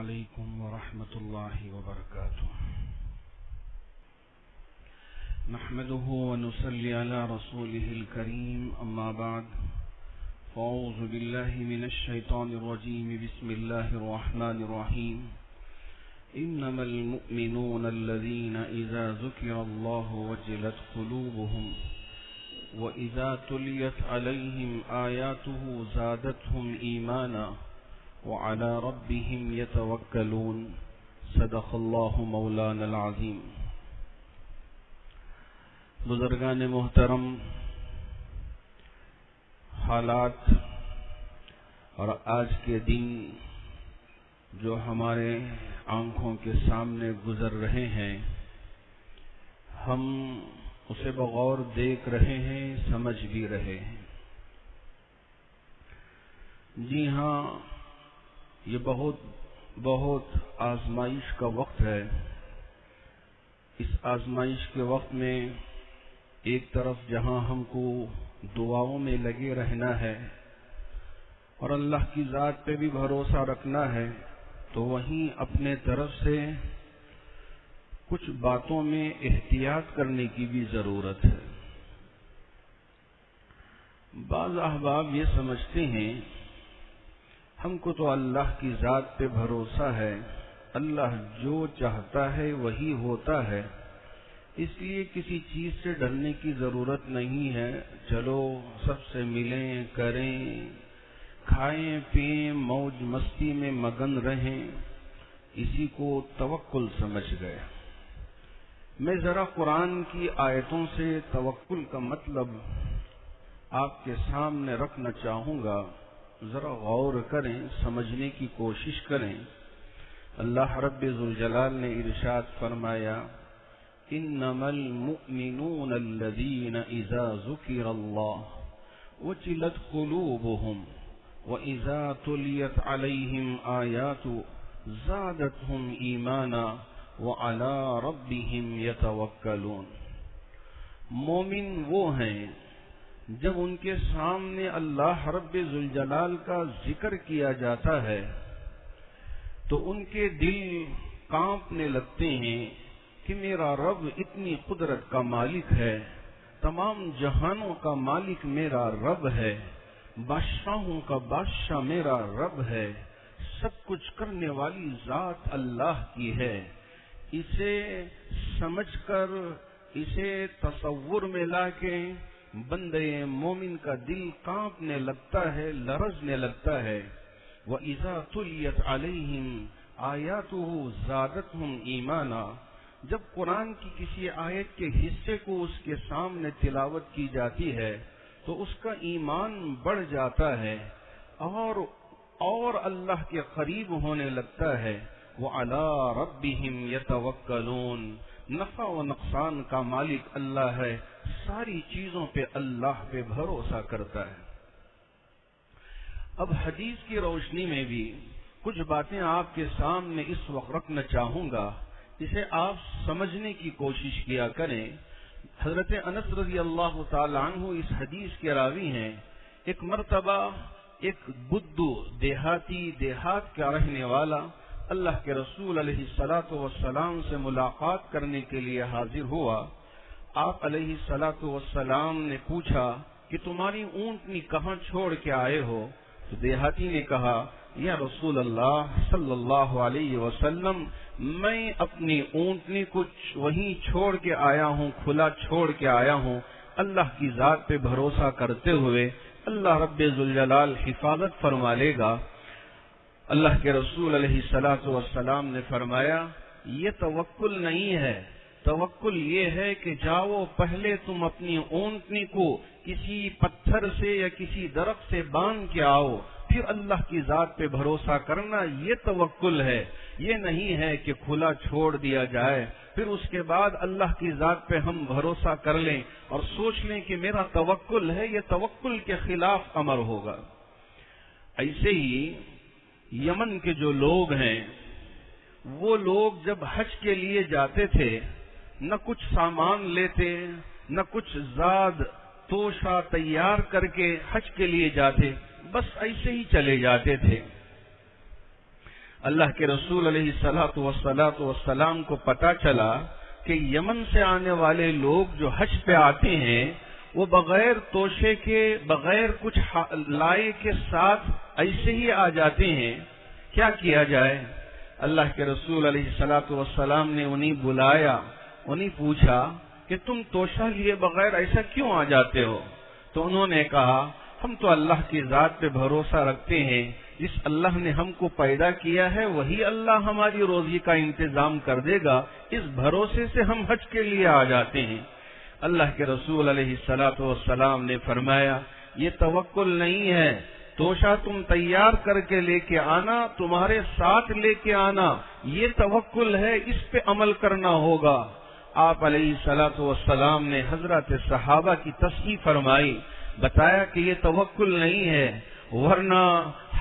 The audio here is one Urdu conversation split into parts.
عليكم ورحمة الله وبركاته. نحمده ونصلي على رسوله الكريم، أما بعد، فأعوذ بالله من الشيطان الرجيم. بسم الله الرحمن الرحيم. إنما المؤمنون الذين إذا ذكر الله وجلت قلوبهم وإذا تليت عليهم آياته زادتهم إيمانا وعلى ربهم يتوكلون. صدق الله مولانا العظيم. بزرگان محترم، حالات اور آج کے دن جو ہمارے آنکھوں کے سامنے گزر رہے ہیں، ہم اسے بغور دیکھ رہے ہیں، سمجھ بھی رہے ہیں. جی ہاں، یہ بہت آزمائش کا وقت ہے. اس آزمائش کے وقت میں ایک طرف جہاں ہم کو دعاؤں میں لگے رہنا ہے اور اللہ کی ذات پہ بھی بھروسہ رکھنا ہے، تو وہیں اپنے طرف سے کچھ باتوں میں احتیاط کرنے کی بھی ضرورت ہے. بعض احباب یہ سمجھتے ہیں ہم کو تو اللہ کی ذات پہ بھروسہ ہے، اللہ جو چاہتا ہے وہی ہوتا ہے، اس لیے کسی چیز سے ڈرنے کی ضرورت نہیں ہے. چلو سب سے ملیں، کریں، کھائیں پئیں، موج مستی میں مگن رہیں، اسی کو توکل سمجھ گئے. میں ذرا قرآن کی آیتوں سے توکل کا مطلب آپ کے سامنے رکھنا چاہوں گا. ذرا غور کریں، سمجھنے کی کوشش کریں. اللہ رب ذوالجلال نے ارشاد فرمایا، انما المؤمنون الذین اذا ذکر اللہ وجلت قلوبهم واذا تلیت علیہم آیات زادتهم ایمانا وعلی ربهم یتوکلون. مومن وہ ہیں جب ان کے سامنے اللہ رب ذوالجلال کا ذکر کیا جاتا ہے تو ان کے دل کانپنے لگتے ہیں کہ میرا رب اتنی قدرت کا مالک ہے، تمام جہانوں کا مالک میرا رب ہے، بادشاہوں کا بادشاہ میرا رب ہے، سب کچھ کرنے والی ذات اللہ کی ہے. اسے سمجھ کر، اسے تصور میں لا کے بندے مومن کا دل کانپنے لگتا ہے، لرزنے لگتا ہے. وَإِذَا تُلِيَتْ عَلَيْهِمْ آيَاتُهُ زَادَتْهُمْ إِيمَانًا. جب قرآن کی کسی آیت کے حصے کو اس کے سامنے تلاوت کی جاتی ہے تو اس کا ایمان بڑھ جاتا ہے اور اللہ کے قریب ہونے لگتا ہے. وَعَلَىٰ رَبِّهِمْ يَتَوَكَّلُونَ. نفع و نقصان کا مالک اللہ ہے، ساری چیزوں پہ اللہ پہ بھروسہ کرتا ہے. اب حدیث کی روشنی میں بھی کچھ باتیں آپ کے سامنے اس وقت رکھنا چاہوں گا، اسے آپ سمجھنے کی کوشش کیا کریں. حضرت انس رضی اللہ تعالی عنہ اس حدیث کے راوی ہیں. ایک مرتبہ ایک بدو دیہات کا رہنے والا اللہ کے رسول علیہ الصلاۃ والسلام سے ملاقات کرنے کے لیے حاضر ہوا. آپ علیہ الصلاۃ والسلام نے پوچھا کہ تمہاری اونٹنی کہاں چھوڑ کے آئے ہو؟ تو دیہاتی نے کہا، یا رسول اللہ صلی اللہ علیہ وسلم، میں اپنی اونٹنی کو وہیں چھوڑ کے آیا ہوں، کھلا چھوڑ کے آیا ہوں، اللہ کی ذات پہ بھروسہ کرتے ہوئے اللہ رب ذوالجلال حفاظت فرما لے گا. اللہ کے رسول علیہ الصلاۃ والسلام نے فرمایا، یہ توکل نہیں ہے. توکل یہ ہے کہ جاؤ پہلے تم اپنی اونٹنی کو کسی پتھر سے یا کسی درخت سے باندھ کے آؤ، پھر اللہ کی ذات پہ بھروسہ کرنا. یہ توکل ہے. یہ نہیں ہے کہ کھلا چھوڑ دیا جائے پھر اس کے بعد اللہ کی ذات پہ ہم بھروسہ کر لیں اور سوچ لیں کہ میرا توکل ہے. یہ توکل کے خلاف امر ہوگا. ایسے ہی یمن کے جو لوگ ہیں، وہ لوگ جب حج کے لیے جاتے تھے نہ کچھ سامان لیتے، نہ کچھ زاد توشہ تیار کر کے حج کے لیے جاتے، بس ایسے ہی چلے جاتے تھے. اللہ کے رسول علیہ الصلاۃ والسلام کو پتہ چلا کہ یمن سے آنے والے لوگ جو حج پہ آتے ہیں وہ بغیر توشے کے، بغیر کچھ لائے کے ساتھ ایسے ہی آ جاتے ہیں، کیا کیا جائے؟ اللہ کے رسول علیہ الصلاۃ والسلام نے انہیں بلایا، انہیں پوچھا کہ تم توشہ لیے بغیر ایسا کیوں آ جاتے ہو؟ تو انہوں نے کہا ہم تو اللہ کی ذات پہ بھروسہ رکھتے ہیں، جس اللہ نے ہم کو پیدا کیا ہے وہی اللہ ہماری روزی کا انتظام کر دے گا، اس بھروسے سے ہم حج کے لیے آ جاتے ہیں۔ اللہ کے رسول علیہ الصلاۃ والسلام نے فرمایا یہ توکل نہیں ہے، توشہ تم تیار کر کے لے کے آنا، تمہارے ساتھ لے کے آنا، یہ توکل ہے، اس پہ عمل کرنا ہوگا۔ آپ علیہ الصلاۃ والسلام نے حضرات صحابہ کی تصحیح فرمائی، بتایا کہ یہ توکل نہیں ہے، ورنہ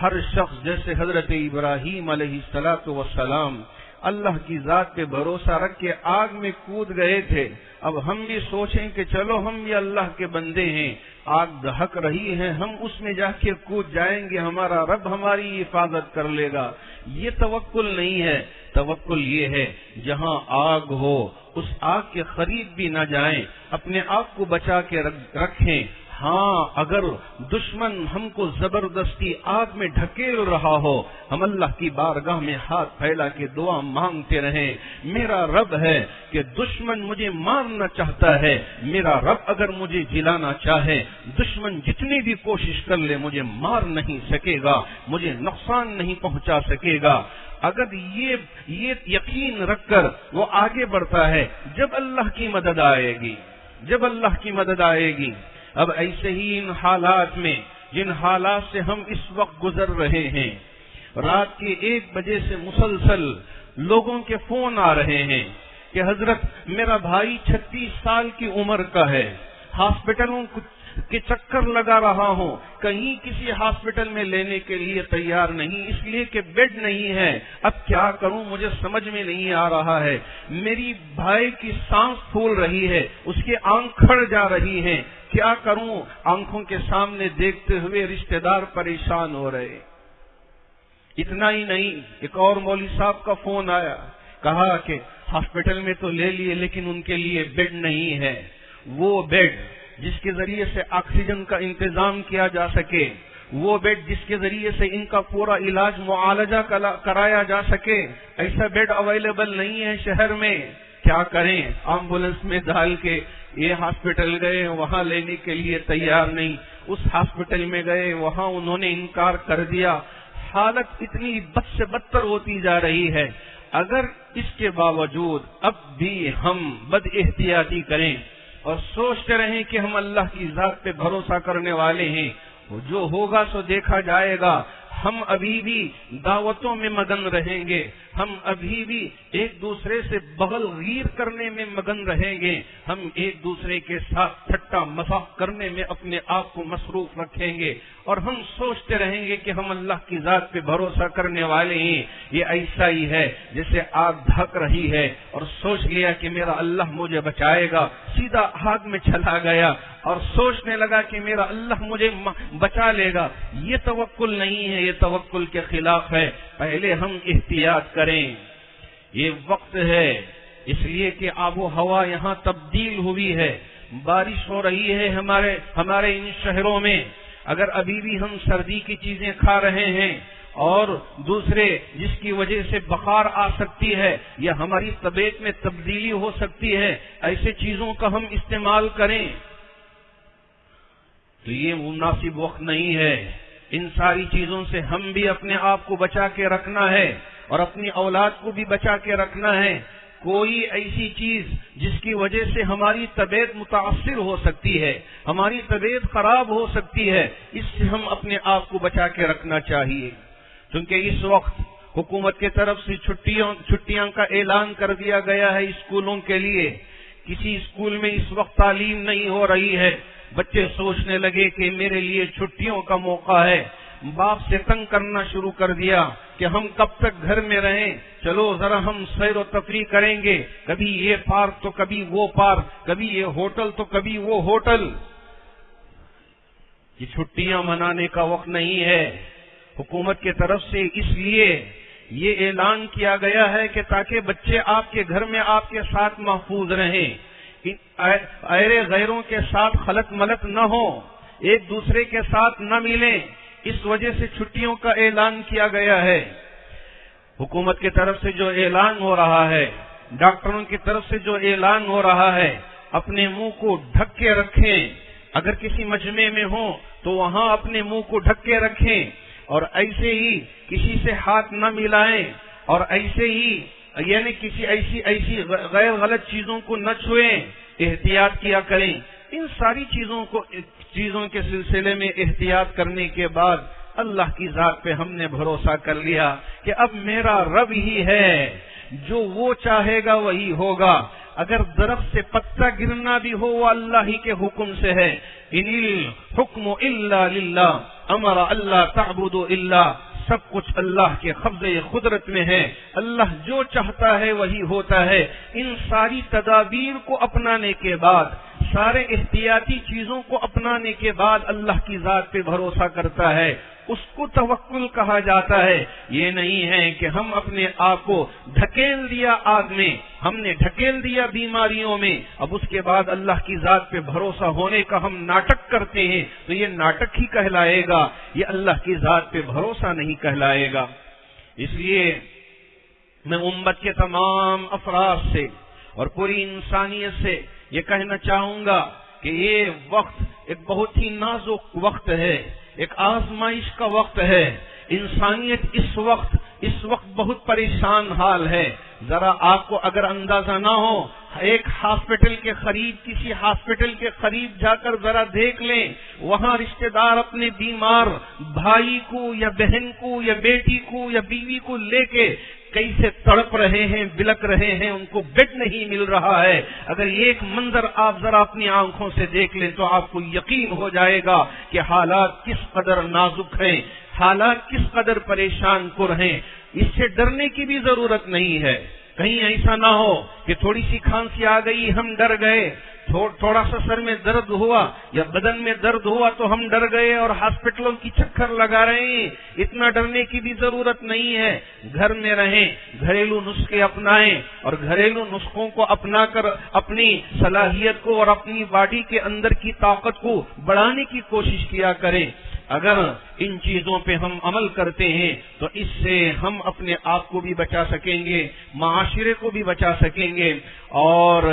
ہر شخص جیسے حضرت ابراہیم علیہ الصلاۃ والسلام اللہ کی ذات پہ بھروسہ رکھ کے آگ میں کود گئے تھے، اب ہم بھی سوچیں کہ چلو ہم بھی اللہ کے بندے ہیں، آگ دہک رہی ہے، ہم اس میں جا کے کود جائیں گے، ہمارا رب ہماری حفاظت کر لے گا، یہ توکل نہیں ہے۔ توکل یہ ہے جہاں آگ ہو اس آگ کے قریب بھی نہ جائیں، اپنے آپ کو بچا کے رکھیں۔ ہاں اگر دشمن ہم کو زبردستی آگ میں ڈھکیل رہا ہو، ہم اللہ کی بارگاہ میں ہاتھ پھیلا کے دعا مانگتے رہیں، میرا رب ہے کہ دشمن مجھے مارنا چاہتا ہے، میرا رب اگر مجھے جلانا چاہے، دشمن جتنی بھی کوشش کر لے مجھے مار نہیں سکے گا، مجھے نقصان نہیں پہنچا سکے گا۔ اگر یہ یقین رکھ کر وہ آگے بڑھتا ہے، جب اللہ کی مدد آئے گی، جب اللہ کی مدد آئے گی۔ اب ایسے ہی ان حالات میں، جن حالات سے ہم اس وقت گزر رہے ہیں، رات کے 1 بجے سے مسلسل لوگوں کے فون آ رہے ہیں کہ حضرت میرا بھائی 36 سال کی عمر کا ہے، ہاسپٹلوں کے چکر لگا رہا ہوں، کہیں کسی ہاسپٹل میں لینے کے لیے تیار نہیں، اس لیے کہ بیڈ نہیں ہے، اب کیا کروں مجھے سمجھ میں نہیں آ رہا ہے، میری بھائی کی سانس پھول رہی ہے، اس کی آنکھ کھڑ جا رہی ہیں، کیا کروں؟ آنکھوں کے سامنے دیکھتے ہوئے رشتہ دار پریشان ہو رہے۔ اتنا ہی نہیں، ایک اور مولوی صاحب کا فون آیا، کہا کہ ہاسپٹل میں تو لے لیے لیکن ان کے لیے بیڈ نہیں ہے، وہ بیڈ جس کے ذریعے سے آکسیجن کا انتظام کیا جا سکے، وہ بیڈ جس کے ذریعے سے ان کا پورا علاج معالجہ کرایا جا سکے، ایسا بیڈ اویلیبل نہیں ہے شہر میں، کیا کریں؟ ایمبولینس میں ڈال کے یہ ہاسپٹل گئے، وہاں لینے کے لیے تیار نہیں، اس ہاسپٹل میں گئے، وہاں انہوں نے انکار کر دیا، حالت اتنی بد سے بدتر ہوتی جا رہی ہے۔ اگر اس کے باوجود اب بھی ہم بد احتیاطی کریں اور سوچتے رہیں کہ ہم اللہ کی ذات پہ بھروسہ کرنے والے ہیں، جو ہوگا سو دیکھا جائے گا، ہم ابھی بھی دعوتوں میں مگن رہیں گے، ہم ابھی بھی ایک دوسرے سے بغل غیر کرنے میں مگن رہیں گے، ہم ایک دوسرے کے ساتھ ٹھٹا مذاق کرنے میں اپنے آپ کو مصروف رکھیں گے، اور ہم سوچتے رہیں گے کہ ہم اللہ کی ذات پہ بھروسہ کرنے والے ہیں۔ یہ ایسا ہی ہے جیسے آگ دھک رہی ہے اور سوچ لیا کہ میرا اللہ مجھے بچائے گا، سیدھا آگ میں چلا گیا اور سوچنے لگا کہ میرا اللہ مجھے بچا لے گا، یہ توکل نہیں ہے، یہ توکل کے خلاف ہے۔ پہلے ہم احتیاط کریں، یہ وقت ہے، اس لیے کہ آب و ہوا یہاں تبدیل ہوئی ہے، بارش ہو رہی ہے ہمارے ان شہروں میں، اگر ابھی بھی ہم سردی کی چیزیں کھا رہے ہیں اور دوسرے جس کی وجہ سے بخار آ سکتی ہے یا ہماری طبیعت میں تبدیلی ہو سکتی ہے، ایسے چیزوں کا ہم استعمال کریں تو یہ مناسب وقت نہیں ہے۔ ان ساری چیزوں سے ہم بھی اپنے آپ کو بچا کے رکھنا ہے اور اپنی اولاد کو بھی بچا کے رکھنا ہے۔ کوئی ایسی چیز جس کی وجہ سے ہماری طبیعت متاثر ہو سکتی ہے، ہماری طبیعت خراب ہو سکتی ہے، اس سے ہم اپنے آپ کو بچا کے رکھنا چاہیے، کیونکہ اس وقت حکومت کی طرف سے چھٹیاں کا اعلان کر دیا گیا ہے اسکولوں کے لیے۔ کسی اسکول میں اس وقت تعلیم نہیں ہو رہی ہے، بچے سوچنے لگے کہ میرے لیے چھٹیوں کا موقع ہے، باپ سے تنگ کرنا شروع کر دیا کہ ہم کب تک گھر میں رہیں، چلو ذرا ہم سیر و تفریح کریں گے، کبھی یہ پارک تو کبھی وہ پارک، کبھی یہ ہوٹل تو کبھی وہ ہوٹل۔ یہ چھٹیاں منانے کا وقت نہیں ہے حکومت کی طرف سے، اس لیے یہ اعلان کیا گیا ہے کہ تاکہ بچے آپ کے گھر میں آپ کے ساتھ محفوظ رہیں، غیروں کے ساتھ خلط ملط نہ ہو، ایک دوسرے کے ساتھ نہ ملیں، اس وجہ سے چھٹیوں کا اعلان کیا گیا ہے۔ حکومت کی طرف سے جو اعلان ہو رہا ہے، ڈاکٹروں کی طرف سے جو اعلان ہو رہا ہے، اپنے منہ کو ڈھک کے رکھیں، اگر کسی مجمع میں ہوں تو وہاں اپنے منہ کو ڈھک کے رکھیں، اور ایسے ہی کسی سے ہاتھ نہ ملائیں، اور ایسے ہی یعنی کسی ایسی غیر غلط چیزوں کو نہ چھوئیں، احتیاط کیا کریں۔ ان ساری چیزوں کے سلسلے میں احتیاط کرنے کے بعد اللہ کی ذات پہ ہم نے بھروسہ کر لیا کہ اب میرا رب ہی ہے، جو وہ چاہے گا وہی ہوگا۔ اگر درخت سے پتا گرنا بھی ہو وہ اللہ ہی کے حکم سے ہے۔ ان الحکم الا للہ امر اللہ تعبدوا الا، سب کچھ اللہ کے قبضے قدرت میں ہے، اللہ جو چاہتا ہے وہی ہوتا ہے۔ ان ساری تدابیر کو اپنانے کے بعد، سارے احتیاطی چیزوں کو اپنانے کے بعد اللہ کی ذات پہ بھروسہ کرتا ہے، اس کو توکل کہا جاتا ہے۔ یہ نہیں ہے کہ ہم اپنے آپ کو ڈھکیل دیا آگ میں، ہم نے ڈھکیل دیا بیماریوں میں، اب اس کے بعد اللہ کی ذات پہ بھروسہ ہونے کا ہم ناٹک کرتے ہیں تو یہ ناٹک ہی کہلائے گا، یہ اللہ کی ذات پہ بھروسہ نہیں کہلائے گا۔ اس لیے میں امت کے تمام افراد سے اور پوری انسانیت سے یہ کہنا چاہوں گا کہ یہ وقت ایک بہت ہی نازک وقت ہے، ایک آزمائش کا وقت ہے۔ انسانیت اس وقت بہت پریشان حال ہے۔ ذرا آپ کو اگر اندازہ نہ ہو، ایک کسی ہاسپٹل کے قریب جا کر ذرا دیکھ لیں، وہاں رشتہ دار اپنے بیمار بھائی کو یا بہن کو یا بیٹی کو یا بیوی کو لے کے کیسے تڑپ رہے ہیں، بلک رہے ہیں، ان کو بیڈ نہیں مل رہا ہے۔ اگر یہ ایک منظر آپ ذرا اپنی آنکھوں سے دیکھ لیں تو آپ کو یقین ہو جائے گا کہ حالات کس قدر نازک ہیں، حالات کس قدر پریشان کن ہیں۔ اس سے ڈرنے کی بھی ضرورت نہیں ہے۔ کہیں ایسا نہ ہو کہ تھوڑی سی کھانسی آ گئی ہم ڈر گئے، تھوڑا سا سر میں درد ہوا یا بدن میں درد ہوا تو ہم ڈر گئے اور ہاسپٹلوں کی چکر لگا رہے ہیں۔ اتنا ڈرنے کی بھی ضرورت نہیں ہے۔ گھر میں رہیں، گھریلو نسخے اپنائیں اور گھریلو نسخوں کو اپنا کر اپنی صلاحیت کو اور اپنی باڈی کے اندر کی طاقت کو بڑھانے کی کوشش کیا کریں۔ اگر ان چیزوں پہ ہم عمل کرتے ہیں تو اس سے ہم اپنے آپ کو بھی بچا سکیں گے، معاشرے کو بھی بچا سکیں گے اور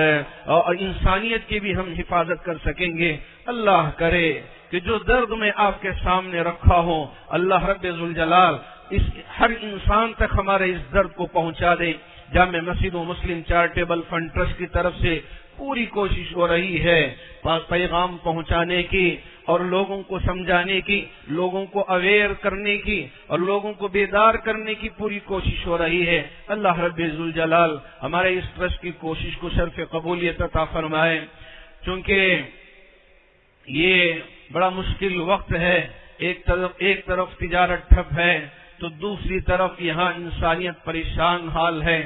انسانیت کی بھی ہم حفاظت کر سکیں گے۔ اللہ کرے کہ جو درد میں آپ کے سامنے رکھا ہوں، اللہ رب ذوالجلال اس ہر انسان تک ہمارے اس درد کو پہنچا دے۔ جامع مسجد و مسلم چیریٹیبل فنڈ ٹرسٹ کی طرف سے پوری کوشش ہو رہی ہے پیغام پہنچانے کی اور لوگوں کو سمجھانے کی، لوگوں کو اویئر کرنے کی اور لوگوں کو بیدار کرنے کی پوری کوشش ہو رہی ہے۔ اللہ رب ذوالجلال ہمارے اس ٹرسٹ کی کوشش کو شرف قبولیت عطا فرمائے۔ چونکہ یہ بڑا مشکل وقت ہے، ایک طرف تجارت ٹھپ ہے تو دوسری طرف یہاں انسانیت پریشان حال ہے،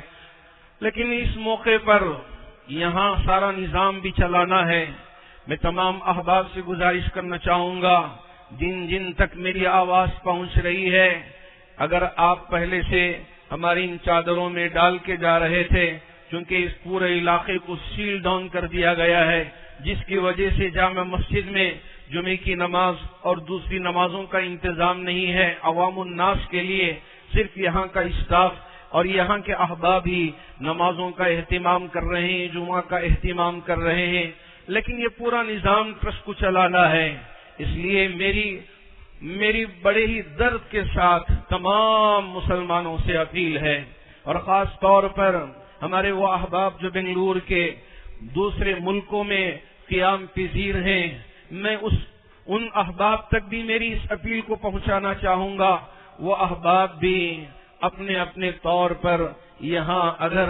لیکن اس موقع پر یہاں سارا نظام بھی چلانا ہے۔ میں تمام احباب سے گزارش کرنا چاہوں گا، جن تک میری آواز پہنچ رہی ہے، اگر آپ پہلے سے ہماری ان چادروں میں ڈال کے جا رہے تھے، چونکہ اس پورے علاقے کو سیل ڈاؤن کر دیا گیا ہے، جس کی وجہ سے جامع مسجد میں جمعے کی نماز اور دوسری نمازوں کا انتظام نہیں ہے عوام الناس کے لیے، صرف یہاں کا اسٹاف اور یہاں کے احباب ہی نمازوں کا اہتمام کر رہے ہیں، جمعہ کا اہتمام کر رہے ہیں، لیکن یہ پورا نظام ٹرسٹ کو چلانا ہے۔ اس لیے میری بڑے ہی درد کے ساتھ تمام مسلمانوں سے اپیل ہے، اور خاص طور پر ہمارے وہ احباب جو بنگلور کے دوسرے ملکوں میں قیام پذیر ہیں، میں ان احباب تک بھی میری اس اپیل کو پہنچانا چاہوں گا۔ وہ احباب بھی اپنے اپنے طور پر یہاں اگر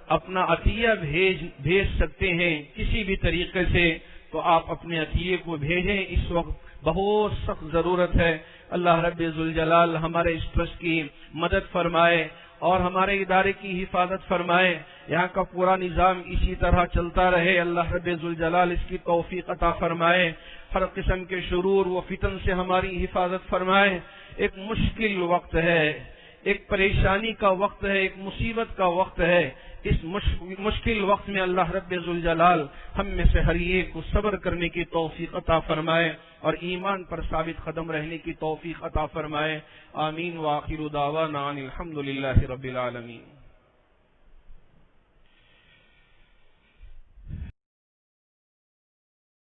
اپنا عطیہ بھیج سکتے ہیں کسی بھی طریقے سے تو آپ اپنے عطیے کو بھیجیں، اس وقت بہت سخت ضرورت ہے۔ اللہ رب ذوالجلال ہمارے اس ٹرسٹ کی مدد فرمائے اور ہمارے ادارے کی حفاظت فرمائے، یہاں کا پورا نظام اسی طرح چلتا رہے۔ اللہ رب ذوالجلال اس کی توفیق عطا فرمائے، ہر قسم کے شرور و فتن سے ہماری حفاظت فرمائے۔ ایک مشکل وقت ہے، ایک پریشانی کا وقت ہے، ایک مصیبت کا وقت ہے. اس مشکل وقت میں اللہ رب ذوالجلال ہم میں سے ہر ایک کو صبر کرنے کی توفیق عطا فرمائے اور ایمان پر ثابت قدم رہنے کی توفیق عطا فرمائے. آمین. وآخر دعوانا ان الحمد للہ رب العالمین.